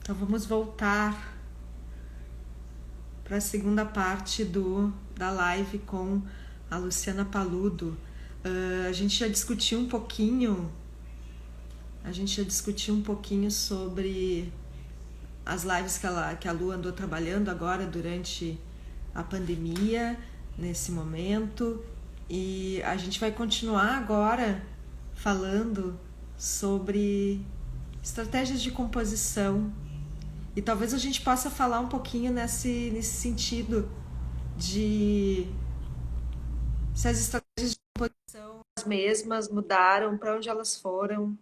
Então vamos voltar para a segunda parte da live com a Luciana Paludo. A gente já discutiu um pouquinho, sobre as lives que a Lu andou trabalhando agora durante a pandemia, nesse momento, e a gente vai continuar agora falando sobre estratégias de composição. E talvez a gente possa falar um pouquinho nesse sentido de se as estratégias de composição as mesmas mudaram, para onde elas foram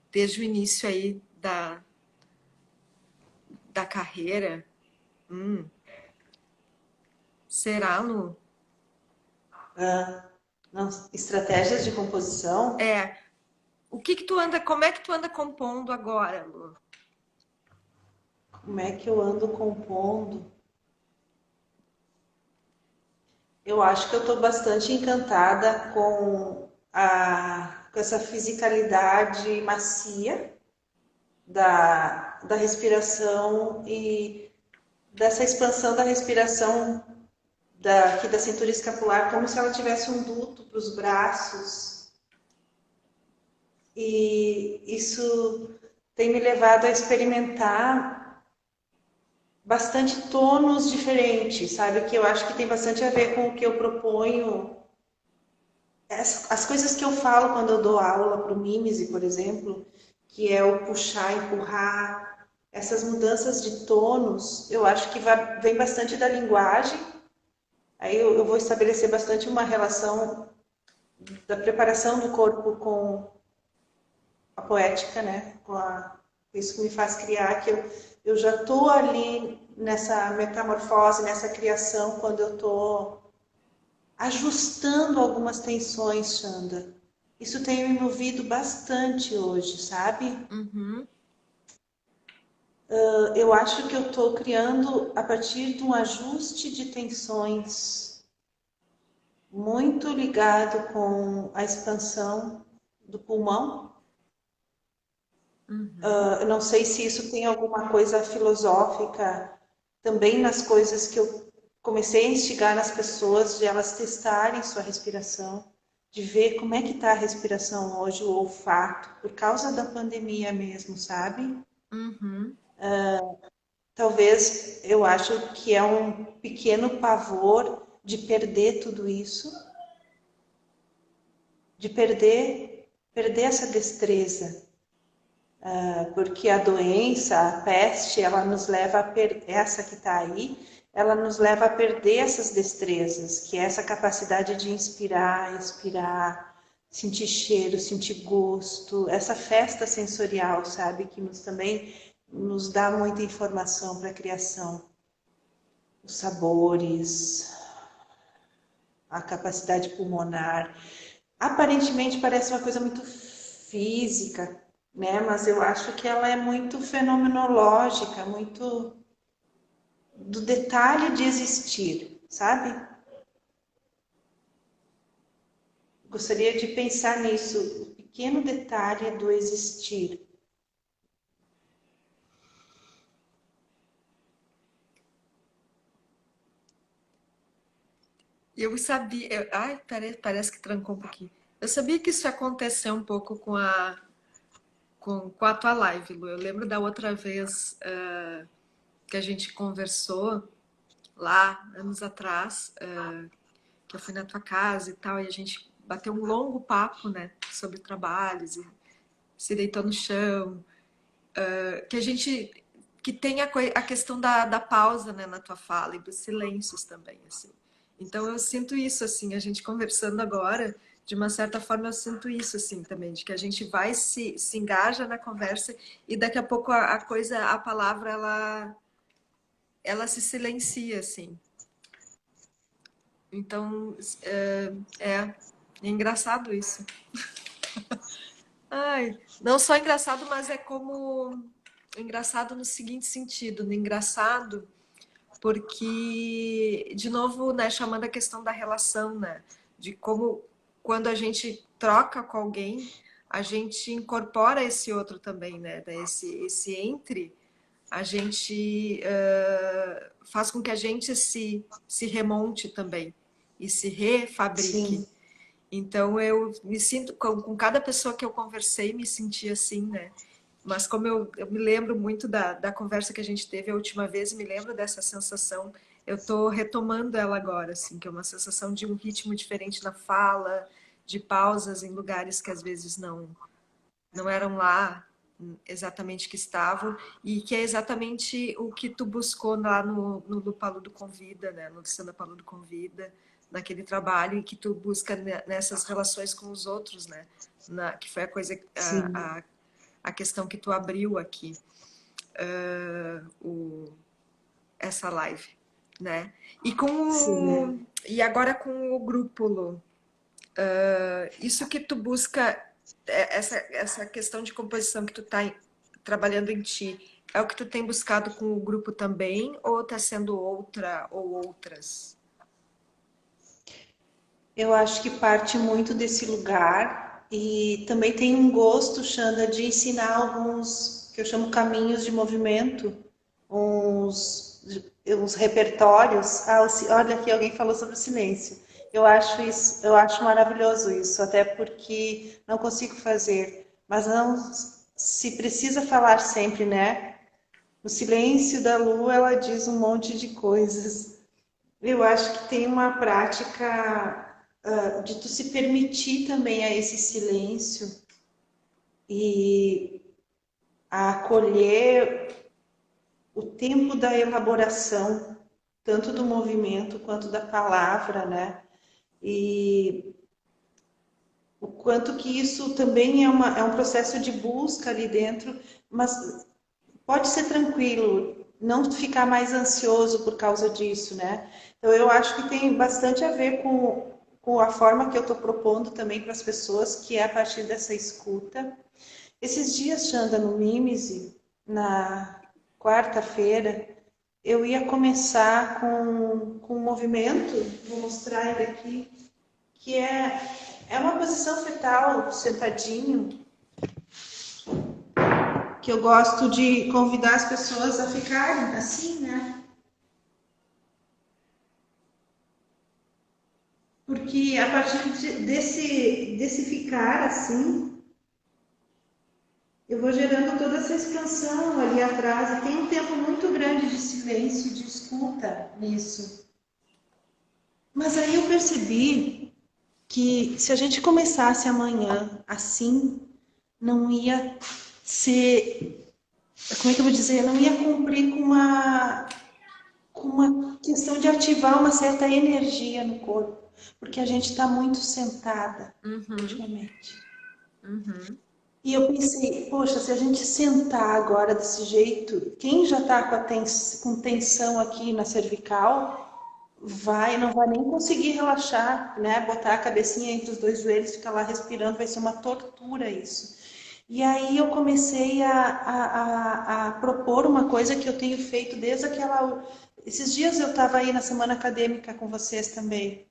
desde o início aí da carreira. Será, Lu? Ah, não, estratégias de composição? É. Como é que tu anda compondo agora, Lu? Como é que eu ando compondo? Eu acho que eu estou bastante encantada com essa fisicalidade macia da respiração e dessa expansão da respiração aqui da cintura escapular, como se ela tivesse um duto para os braços. E isso tem me levado a experimentar bastante tonos diferentes, sabe? Que eu acho que tem bastante a ver com o que eu proponho. As coisas que eu falo quando eu dou aula para o Mimese, por exemplo, que é o puxar, empurrar, essas mudanças de tonos, eu acho que vem bastante da linguagem. Aí eu vou estabelecer bastante uma relação da preparação do corpo com a poética, né? Isso que me faz criar, que eu já estou ali nessa metamorfose, nessa criação, quando eu estou ajustando algumas tensões, Xanda. Isso tem me movido bastante hoje, sabe? Uhum. Eu acho que eu estou criando a partir de um ajuste de tensões muito ligado com a expansão do pulmão. Eu não sei se isso tem alguma coisa filosófica também nas coisas que eu comecei a instigar nas pessoas, de elas testarem sua respiração, de ver como é que está a respiração hoje, o olfato, por causa da pandemia mesmo, sabe? Uhum. Talvez eu acho que é um pequeno pavor de perder tudo isso, de perder essa destreza, porque a doença, a peste, ela nos leva essa que está aí, ela nos leva a perder essas destrezas, que é essa capacidade de inspirar, expirar, sentir cheiro, sentir gosto, essa festa sensorial, sabe, que também nos dá muita informação para a criação, os sabores, a capacidade pulmonar. Aparentemente parece uma coisa muito física, né? Mas eu acho que ela é muito fenomenológica, muito do detalhe de existir, sabe? Gostaria de pensar nisso, o pequeno detalhe do existir. Eu sabia. Ai, parece que trancou um pouquinho. Eu sabia que isso ia acontecer um pouco com a tua live, Lu. Eu lembro da outra vez que a gente conversou lá, anos atrás, que eu fui na tua casa e tal, e a gente bateu um longo papo, né, sobre trabalhos e se deitou no chão, que a gente que tem a questão da pausa, né, na tua fala e dos silêncios também, assim. Então eu sinto isso, assim, a gente conversando agora, de uma certa forma eu sinto isso, assim, também, de que a gente vai se engaja na conversa e daqui a pouco a palavra, ela se silencia, assim. Então, é engraçado isso. Ai, não só engraçado, mas é como engraçado no seguinte sentido, no engraçado porque, de novo, né, chamando a questão da relação, né, de como quando a gente troca com alguém, a gente incorpora esse outro também, né? Esse entre, a gente faz com que a gente se remonte também e se refabrique. Sim, Então eu me sinto, com cada pessoa que eu conversei, me senti assim, né? Mas como eu me lembro muito da conversa que a gente teve a última vez, me lembro dessa sensação, eu estou retomando ela agora, assim, que é uma sensação de um ritmo diferente na fala, de pausas em lugares que às vezes não eram lá exatamente que estavam, e que é exatamente o que tu buscou lá no Paludo Convida, né? No Luciana Paludo Convida, naquele trabalho, e que tu busca nessas relações com os outros, né? Que foi a coisa, sim, a questão que tu abriu aqui, essa live, né? sim. E agora com o grupo, Lu, isso que tu busca, essa questão de composição que tu está trabalhando em ti, é o que tu tem buscado com o grupo também, ou está sendo outra ou outras? Eu acho que parte muito desse lugar e também tem um gosto, Xanda, de ensinar alguns que eu chamo caminhos de movimento, uns, uns repertórios. Ah, olha aqui, alguém falou sobre o silêncio. Eu acho isso, eu acho maravilhoso isso, até porque não consigo fazer, mas não se precisa falar sempre, né? No silêncio da lua, ela diz um monte de coisas. Eu acho que tem uma prática de tu se permitir também a esse silêncio e a acolher o tempo da elaboração, tanto do movimento quanto da palavra, né? E o quanto que isso também é um processo de busca ali dentro, mas pode ser tranquilo, não ficar mais ansioso por causa disso, né? Então eu acho que tem bastante a ver com a forma que eu estou propondo também para as pessoas, que é a partir dessa escuta. Esses dias, Xanda, no Mimese, na quarta-feira, eu ia começar com um movimento, vou mostrar ele aqui, que é uma posição fetal, sentadinho, que eu gosto de convidar as pessoas a ficarem assim, né? Porque a partir desse ficar assim, eu vou gerando toda essa expansão ali atrás. E tem um tempo muito grande de silêncio, de escuta nisso. Mas aí eu percebi que se a gente começasse amanhã assim, não ia ser. Como é que eu vou dizer? Não ia cumprir com uma questão de ativar uma certa energia no corpo, porque a gente está muito sentada Uhum, ultimamente. uhum. E eu pensei, poxa, se a gente sentar agora desse jeito, quem já está com tensão aqui na cervical, não vai nem conseguir relaxar, né? Botar a cabecinha entre os dois joelhos, ficar lá respirando, vai ser uma tortura isso. E aí eu comecei a propor uma coisa que eu tenho feito desde aquela. Esses dias eu estava aí na semana acadêmica com vocês também.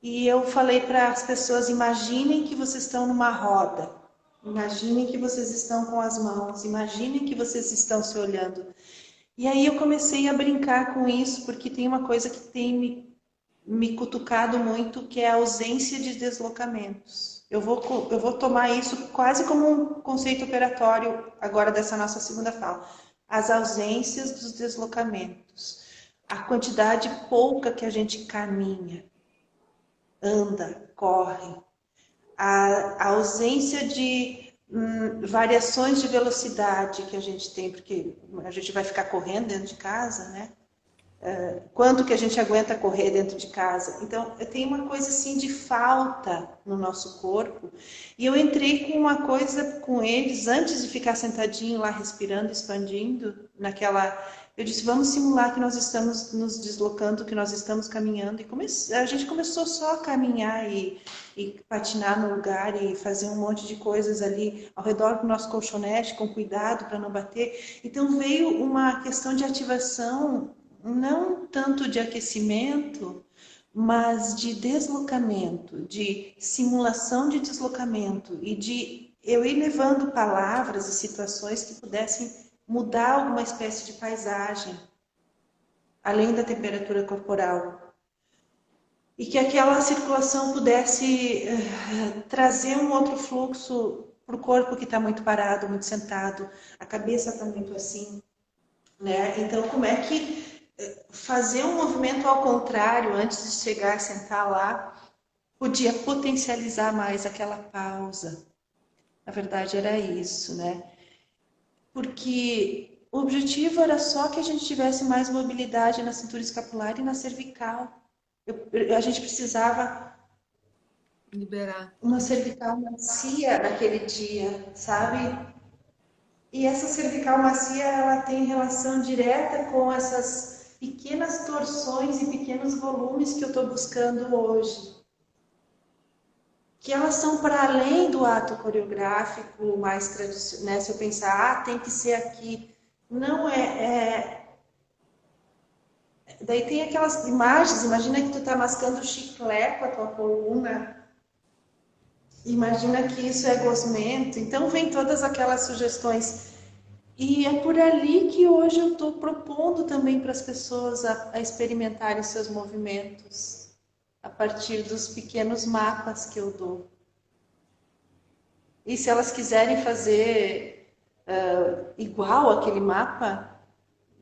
E eu falei para as pessoas: imaginem que vocês estão numa roda. Imaginem que vocês estão com as mãos. Imaginem que vocês estão se olhando. E aí eu comecei a brincar com isso, porque tem uma coisa que tem me cutucado muito, que é a ausência de deslocamentos. Eu vou tomar isso quase como um conceito operatório agora dessa nossa segunda fala. As ausências dos deslocamentos. A quantidade pouca que a gente caminha, anda, corre. A ausência de variações de velocidade que a gente tem, porque a gente vai ficar correndo dentro de casa, né? Quanto que a gente aguenta correr dentro de casa. Então, eu tenho uma coisa assim de falta no nosso corpo. E eu entrei com uma coisa com eles, antes de ficar sentadinho lá, respirando, expandindo, naquela. Eu disse, vamos simular que nós estamos nos deslocando, que nós estamos caminhando. E a gente começou só a caminhar e patinar no lugar e fazer um monte de coisas ali ao redor do nosso colchonete, com cuidado para não bater. Então veio uma questão de ativação não tanto de aquecimento, mas de deslocamento, de simulação de deslocamento e de eu ir levando palavras e situações que pudessem mudar alguma espécie de paisagem, além da temperatura corporal. E que aquela circulação pudesse trazer um outro fluxo para o corpo que está muito parado, muito sentado, a cabeça está muito assim, né? Então, como é que fazer um movimento ao contrário, antes de chegar a sentar lá, podia potencializar mais aquela pausa? Na verdade, era isso, né? Porque o objetivo era só que a gente tivesse mais mobilidade na cintura escapular e na cervical. A gente precisava Liberar. uma cervical macia naquele dia, sabe? E essa cervical macia, ela tem relação direta com essas pequenas torções e pequenos volumes que eu estou buscando hoje. Que elas são para além do ato coreográfico mais tradicional, né? Se eu pensar, tem que ser aqui. Não Daí tem aquelas imagens, imagina que tu tá mascando chiclete com a tua coluna. Imagina que isso é gosmento. Então vem todas aquelas sugestões. E é por ali que hoje eu estou propondo também para as pessoas a experimentarem seus movimentos, a partir dos pequenos mapas que eu dou. E se elas quiserem fazer igual aquele mapa,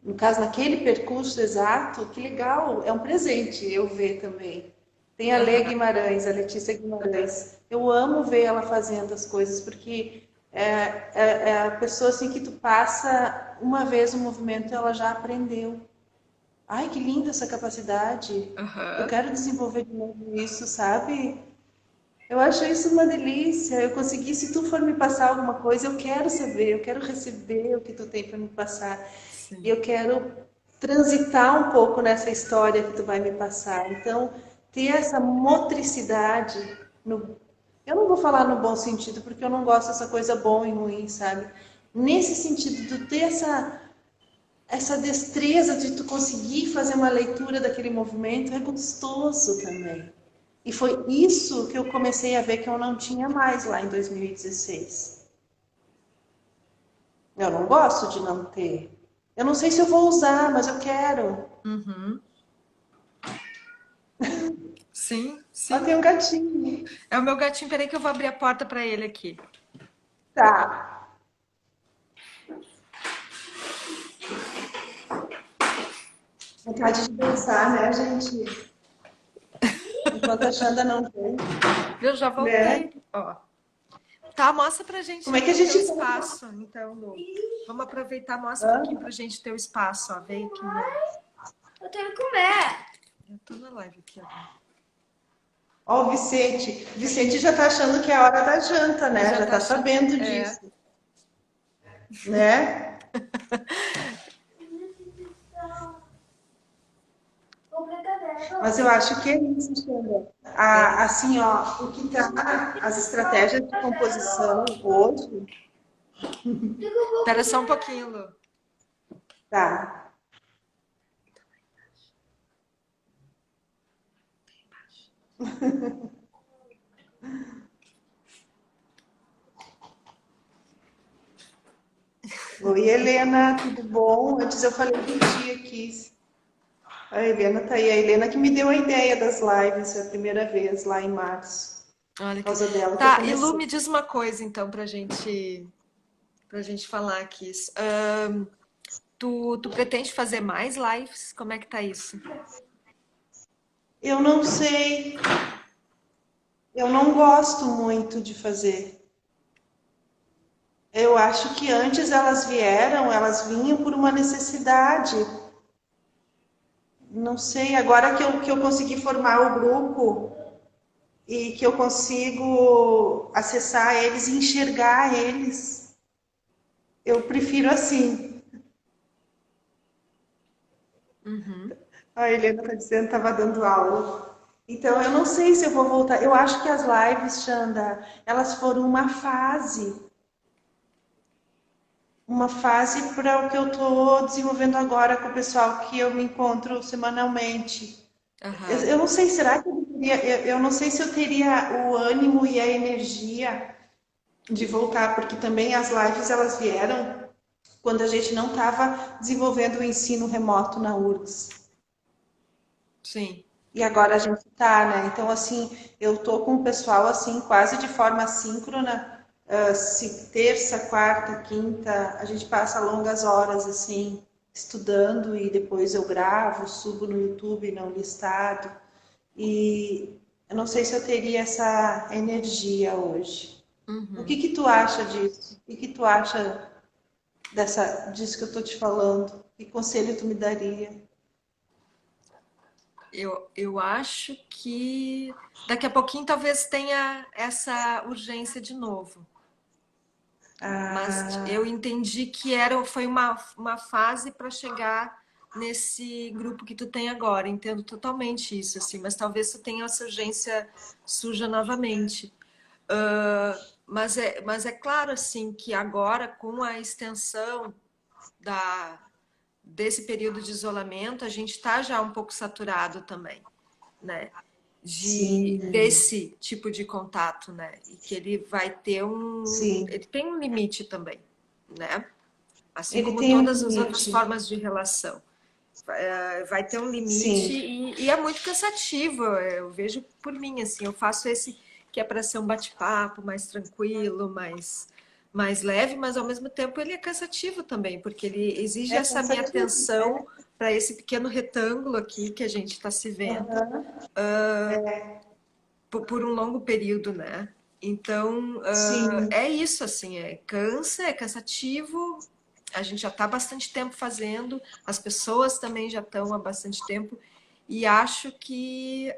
no caso, naquele percurso exato, que legal, é um presente eu ver também. Tem a Lê Aham. Guimarães, a Letícia Guimarães. Eu amo ver ela fazendo as coisas, porque é a pessoa assim que tu passa uma vez o movimento, ela já aprendeu. Ai, que linda essa capacidade. Eu Aham. quero desenvolver de novo isso, sabe? Eu acho isso uma delícia. Eu consegui, se tu for me passar alguma coisa, eu quero saber, eu quero receber o que tu tem para me passar. E Sim. eu quero transitar um pouco nessa história que tu vai me passar. Então, ter essa motricidade no... Eu não vou falar no bom sentido, porque eu não gosto dessa coisa bom e ruim, sabe? Nesse sentido, de ter essa destreza de tu conseguir fazer uma leitura daquele movimento é gostoso também. E foi isso que eu comecei a ver que eu não tinha mais lá em 2016. Eu não gosto de não ter. Eu não sei se eu vou usar, mas eu quero. Uhum. Sim, Ó, sim. tem um gatinho. É o meu gatinho. Peraí que eu vou abrir a porta para ele aqui. Tá. Vontade de dançar, né, gente? Enquanto a Xanda não vem, Eu já né? voltei. Ó. Tá, mostra pra gente Como é aí que a o teu gente... espaço, então, Lu. Vamos aproveitar, mostra um Hã? pouquinho pra gente o teu espaço, ó. Vem aqui, né? Eu tenho que comer. Eu tô na live aqui agora. Ó, o Vicente. Vicente já tá achando que é a hora da janta, né? Já Já tá tá achando. sabendo É. disso, né? Mas eu acho que é isso, Xanda. É. Assim, ó, o que tá, as estratégias de composição hoje, Espera só um pouquinho, Lu. tá. Oi, Helena, tudo bom? Antes eu falei do dia aqui. A Helena tá aí. A Helena que me deu a ideia das lives a primeira vez, lá em março. Olha Por aqui. causa dela que eu Tá, e Lu, comecei. me diz uma coisa, então, pra gente falar aqui. Tu pretende fazer mais lives? Como é que tá isso? Eu não sei, eu não gosto muito de fazer. Eu acho que antes elas vinham por uma necessidade. Não sei, agora que eu consegui formar o grupo e que eu consigo acessar eles e enxergar eles, eu prefiro assim. Uhum. A Helena está dizendo que estava dando aula. Então, eu não sei se eu vou voltar. Eu acho que as lives, Xanda, elas foram uma fase para o que eu estou desenvolvendo agora com o pessoal que eu me encontro semanalmente. Aham. Eu não sei, será que eu não sei se eu teria o ânimo e a energia de voltar, porque também as lives elas vieram quando a gente não estava desenvolvendo o ensino remoto na URGS. Sim. E agora a gente tá, né? Então, assim, eu tô com o pessoal, assim, quase de forma assíncrona, terça, quarta, quinta, a gente passa longas horas, assim, estudando e depois eu gravo, subo no YouTube, não listado. E eu não sei se eu teria essa energia hoje. O que Uhum. que tu acha disso? O que que tu acha disso que eu tô te falando? Que conselho tu me daria? Eu acho que daqui a pouquinho talvez tenha essa urgência de novo. Mas eu Ah, entendi que foi uma fase para chegar nesse grupo que tu tem agora. Entendo totalmente isso, assim, mas talvez tu tenha essa urgência suja novamente. Mas é claro, assim, que agora, com a extensão da, desse período de isolamento, a gente está já um pouco saturado também, né? sim, Desse tipo de contato, né? E que ele vai ter sim. ele tem um limite também, né? Assim Ele como tem um todas as outras limite. formas de relação. Vai ter um limite Sim, e é muito cansativo. Eu vejo por mim, assim, eu faço esse que é para ser um bate-papo mais tranquilo, mais leve, mas ao mesmo tempo ele é cansativo também, porque ele exige é essa minha cansativo, atenção né? para esse pequeno retângulo aqui que a gente está se vendo Aham. por um longo período, né? Então, Sim, é isso, assim, é cansativo, a gente já está há bastante tempo fazendo, as pessoas também já estão há bastante tempo, e acho que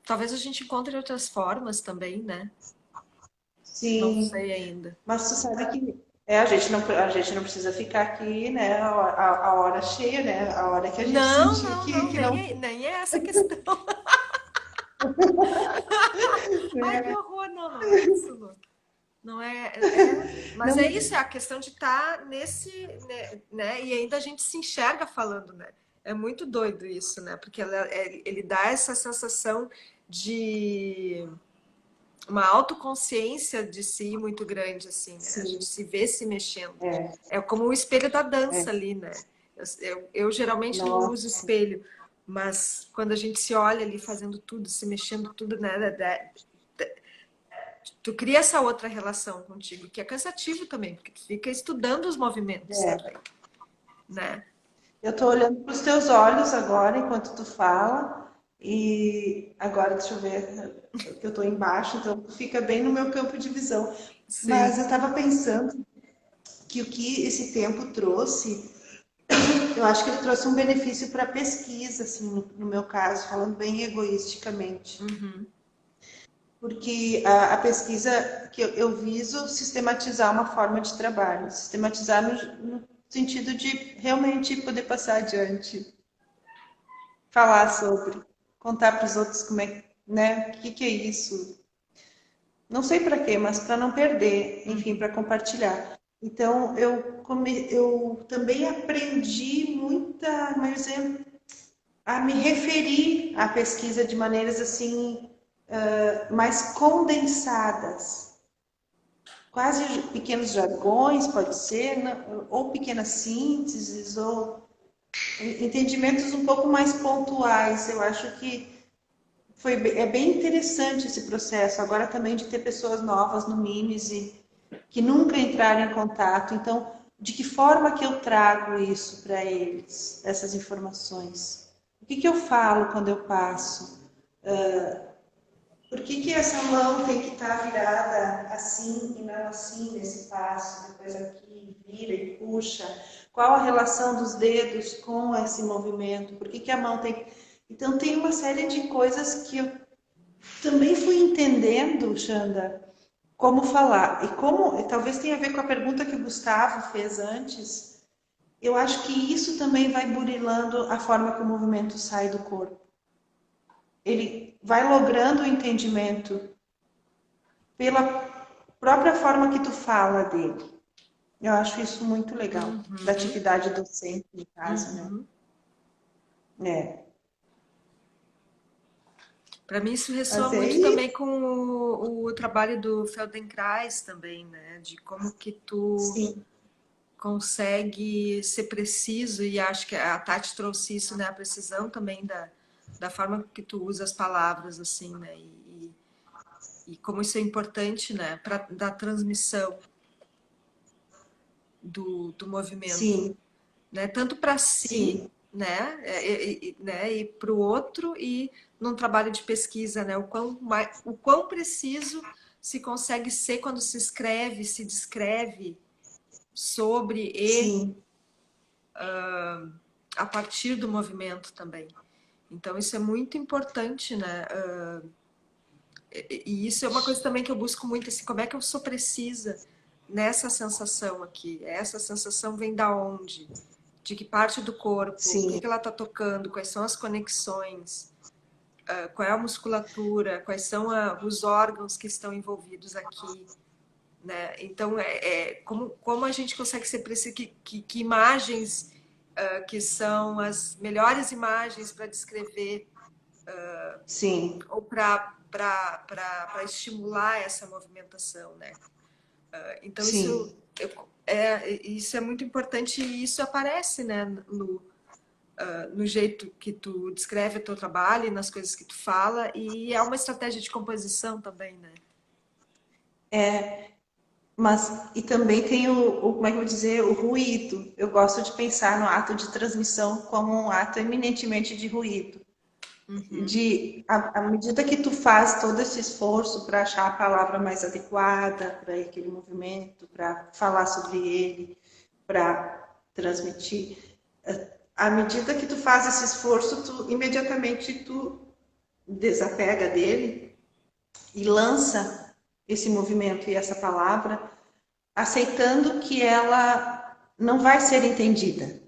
talvez a gente encontre outras formas também, né? Não sim. sei ainda. Mas tu sabe que a gente não precisa ficar aqui, né, a hora cheia, né? A hora que a gente Não, sentir não, não, que não. nem é essa a questão. Ai, que Né? horror, não, não é isso, Lu. Não mas é Não, isso, é a questão de estar nesse, né? E ainda a gente se enxerga falando, né? É muito doido isso, né? Porque ele dá essa sensação de uma autoconsciência de si muito grande, assim, né? A gente sim, se vê se mexendo. é. É como o espelho da dança É. ali, né? Eu geralmente não uso Nossa, espelho, mas quando a gente se olha ali fazendo tudo, se mexendo tudo, né? Tu cria essa outra relação contigo, que é cansativo também, porque tu fica estudando os movimentos é. também, né? Eu tô olhando para os teus olhos agora enquanto tu fala e agora deixa eu ver que eu tô embaixo, então fica bem no meu campo de visão. Mas Sim. eu estava pensando que o que esse tempo trouxe, eu acho que ele trouxe um benefício para a pesquisa, assim, no meu caso, falando bem egoisticamente. Uhum. Porque a pesquisa que eu viso sistematizar uma forma de trabalho, sistematizar no sentido de realmente poder passar adiante, falar sobre, contar para os outros como é, né, o que que é isso. Não sei para quê, mas para não perder, enfim, para compartilhar. Então, eu também aprendi muita, mas a me referir à pesquisa de maneiras assim mais condensadas, quase pequenos jargões, pode ser, né? Ou pequenas sínteses, ou entendimentos um pouco mais pontuais. Eu acho que é bem interessante esse processo. Agora também de ter pessoas novas no Mimes e que nunca entraram em contato. Então, de que forma que eu trago isso para eles, essas informações? O que que eu falo quando eu passo? Por que que essa mão tem que estar virada assim e não assim nesse passo, depois aqui, vira e puxa? Qual a relação dos dedos com esse movimento? Por que que a mão tem. Então, tem uma série de coisas que eu também fui entendendo, Xanda, como falar. E como, talvez tenha a ver com a pergunta que o Gustavo fez antes, eu acho que isso também vai burilando a forma que o movimento sai do corpo. Ele vai logrando o entendimento pela própria forma que tu fala dele. Eu acho isso muito legal, da Uhum. atividade docente, no caso, né? Uhum. É. Para mim isso ressoa Mas é muito isso, também com o trabalho do Feldenkrais também, né? De como que tu sim, consegue ser preciso, e acho que a Tati trouxe isso, né? A precisão também da forma que tu usa as palavras, assim, né? E como isso é importante, né? Para da transmissão do movimento, sim, né? Tanto para si, sim, né? Né? E para o outro, e num trabalho de pesquisa, né? O quão preciso se consegue ser quando se escreve, se descreve sobre e sim, a partir do movimento também. Então isso é muito importante, né? E isso é uma coisa também que eu busco muito, assim, como é que eu sou precisa nessa sensação aqui? Essa sensação vem da onde? De que parte do corpo? O que sim, que ela está tocando? Quais são as conexões? Qual é a musculatura? Quais são os órgãos que estão envolvidos aqui? Né? Então, como a gente consegue ser preciso? Que imagens que são as melhores imagens para descrever sim, ou para estimular essa movimentação, né? Então sim. isso é muito importante, e isso aparece, né, no jeito que tu descreve o teu trabalho e nas coisas que tu fala, e é uma estratégia de composição também, né? Mas, e também tem como é que eu vou dizer, o ruído. Eu gosto de pensar no ato de transmissão como um ato eminentemente de ruído. Uhum. À medida que tu faz todo esse esforço para achar a palavra mais adequada para aquele movimento, para falar sobre ele, para transmitir, à medida que tu faz esse esforço, tu imediatamente tu desapega dele e lança esse movimento e essa palavra, aceitando que ela não vai ser entendida.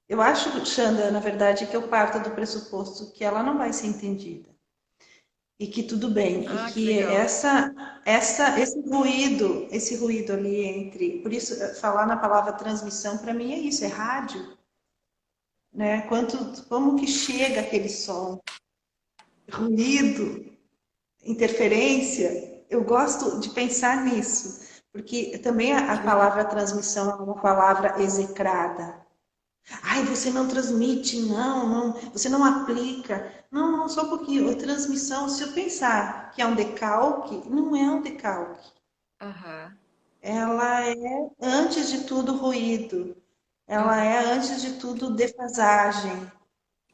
Eu acho, Xanda, na verdade, que eu parto do pressuposto que ela não vai ser entendida e que tudo bem, e Ah, que que legal. esse ruído ali entre, por isso falar na palavra transmissão para mim é isso, é rádio, né? Como que chega aquele som, ruído, interferência? Eu gosto de pensar nisso, porque também a Que legal. palavra transmissão é uma palavra execrada. Ai, você não transmite, não, você não aplica. Não, não, só um pouquinho. A transmissão, se eu pensar que é um decalque, não é um decalque. Aham, Ela é, antes de tudo, ruído. Ela aham. é, antes de tudo, defasagem.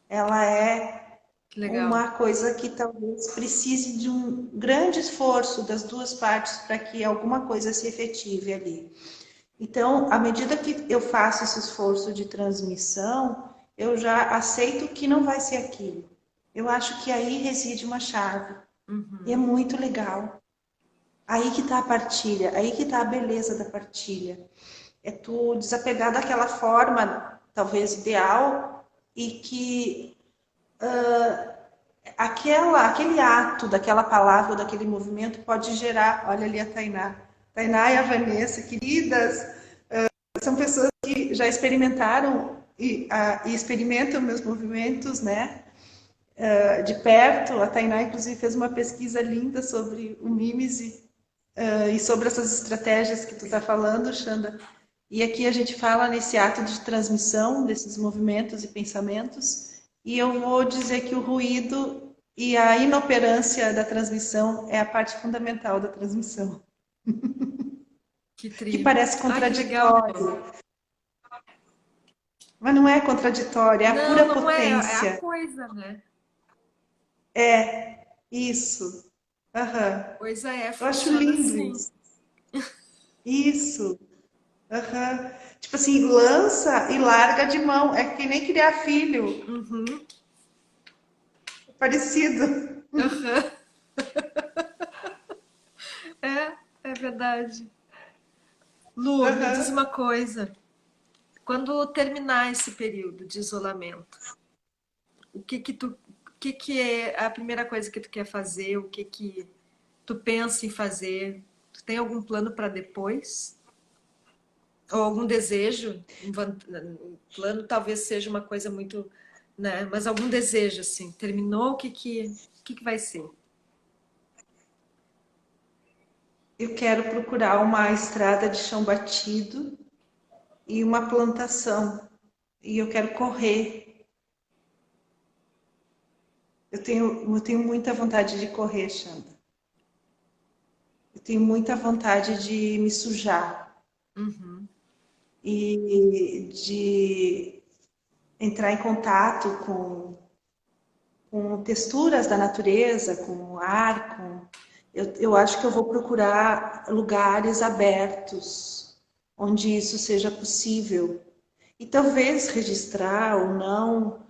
Ela é Que legal. uma coisa que talvez precise de um grande esforço das duas partes para que alguma coisa se efetive ali. Então, à medida que eu faço esse esforço de transmissão, eu já aceito que não vai ser aquilo. Eu acho que aí reside uma chave. E é Uhum. muito legal. Aí que está a partilha, aí que está a beleza da partilha. É tu desapegar daquela forma, talvez ideal, e que aquele ato daquela palavra ou daquele movimento pode gerar. Olha ali a Tainá. Tainá e a Vanessa, queridas, são pessoas que já experimentaram e experimentam meus movimentos, né? De perto. A Tainá, inclusive, fez uma pesquisa linda sobre o mímese e sobre essas estratégias que tu está falando, Xanda. E aqui a gente fala nesse ato de transmissão desses movimentos e pensamentos. E eu vou dizer que o ruído e a inoperância da transmissão é a parte fundamental da transmissão, Que que trio. parece Ah, que legal. contraditório, mas não é contraditório, é a Não, pura não é. É a potência. coisa, né? É, isso. Aham. Coisa é, Eu acho funciona lindo assim. isso. Isso. Aham. Tipo assim, lança e larga de mão. É que nem criar filho. Uhum. É parecido. Aham. É verdade. Lu, me diz Aham. uma coisa. Quando terminar esse período de isolamento, o que que é a primeira coisa que tu quer fazer? O que que tu pensa em fazer? Tu tem algum plano para depois? Ou algum desejo? Um plano talvez seja uma coisa muito. né? Mas algum desejo, assim. Terminou, o que vai ser? Eu quero procurar uma estrada de chão batido e uma plantação. E eu quero correr. Eu tenho muita vontade de correr, Xanda. Eu tenho muita vontade de me sujar Uhum, e de entrar em contato com texturas da natureza, com o ar, eu acho que eu vou procurar lugares abertos, onde isso seja possível. E talvez registrar ou não,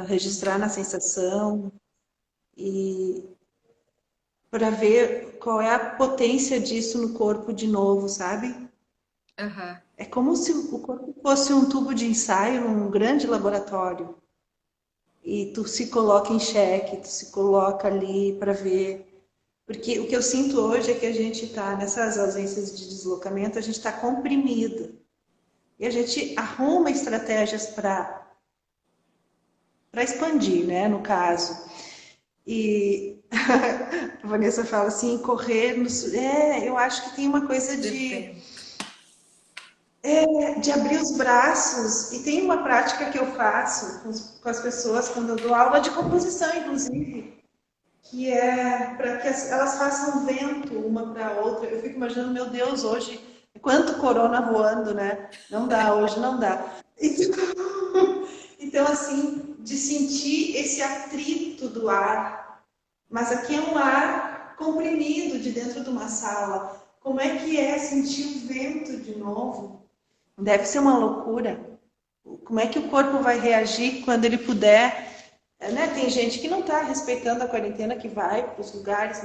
registrar na sensação, e para ver qual é a potência disso no corpo de novo, sabe? aham, É como se o corpo fosse um tubo de ensaio num grande laboratório. E tu se coloca em xeque, tu se coloca ali para ver. Porque o que eu sinto hoje é que a gente está, nessas ausências de deslocamento, a gente está comprimido. E a gente arruma estratégias para expandir, né, no caso. E a Vanessa fala assim, correr no... eu acho que tem uma coisa devendo. de abrir os braços. E tem uma prática que eu faço com as pessoas quando eu dou aula de composição, inclusive, que é para que elas façam vento uma para a outra. Eu fico imaginando, meu Deus, hoje, quanto corona voando, né? Não dá, hoje não dá. Então, assim, de sentir esse atrito do ar, mas aqui é um ar comprimido de dentro de uma sala. Como é que é sentir o vento de novo? Deve ser uma loucura. Como é que o corpo vai reagir quando ele puder? Né? Tem gente que não está respeitando a quarentena, que vai para os lugares,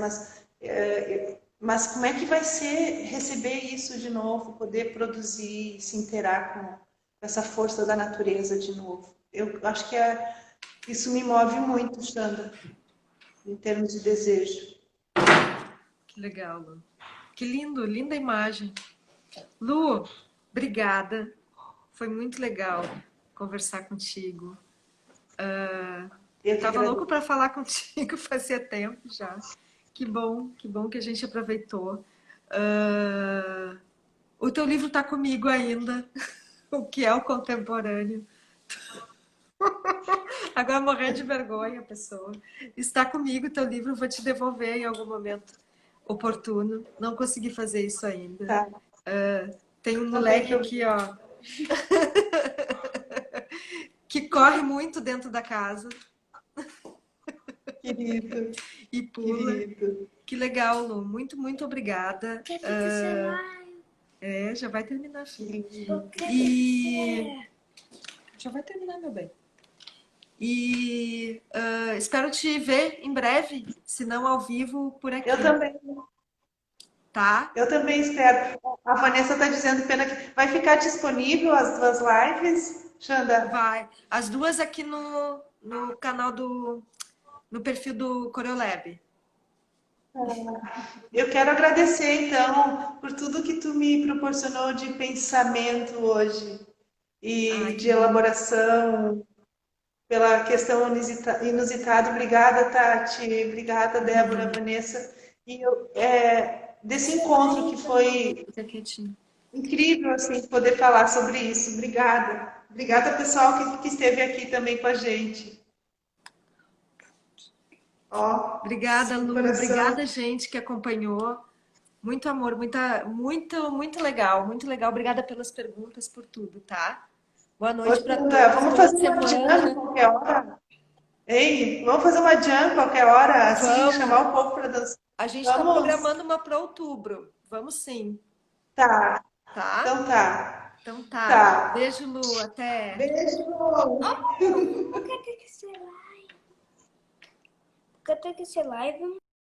mas como é que vai ser receber isso de novo, poder produzir, se inteirar com essa força da natureza de novo? Eu acho que isso me move muito, Xanda, em termos de desejo. Que legal, Lu. Que lindo, linda imagem. Lu, obrigada. Foi muito legal conversar contigo. Eu que Tava louco agradeço. para falar contigo, fazia tempo já. Que bom que a gente aproveitou. Ah, o teu livro está comigo ainda, o que é o contemporâneo. Agora morrendo de vergonha, pessoa. Está comigo o teu livro, vou te devolver em algum momento oportuno. Não consegui fazer isso ainda. Tá, Tem um não tem moleque problema, aqui, ó, que corre muito dentro da casa querido, e pula. querido. Que legal, Lu. Muito, muito obrigada. Quer que celular? Já vai terminar, filho. Eu quero E já vai terminar, meu bem. E espero te ver em breve, se não ao vivo por Eu aqui, também. tá? Eu também espero. A Vanessa está dizendo, pena que vai ficar disponível as duas lives, Xanda? Vai. As duas aqui no canal no perfil do Coriolab. Eu quero agradecer, então, por tudo que tu me proporcionou de pensamento hoje Ai, e que de bom. elaboração, pela questão inusitada. Obrigada, Tati. Obrigada, Débora, Vanessa. E desse encontro que foi Fica quietinho. incrível, assim, poder falar sobre isso. Obrigada. Obrigada, pessoal, que esteve aqui também com a gente. Ó, Obrigada, Lu. coração. Obrigada, gente que acompanhou. Muito amor, muito legal, muito legal. Obrigada pelas perguntas, por tudo, tá? Boa Ô, noite para Xanda, todos, vamos boa fazer uma jam semana. qualquer hora? Ei, vamos fazer uma jam qualquer hora, assim, chamar Vamos. o povo para dançar. A gente está Vamos? programando uma para outubro. Vamos sim, Tá, tá? então tá. Então tá. Tá. Beijo, Lu. Até. Beijo! Por que tem que ser live? Por que tem que ser live?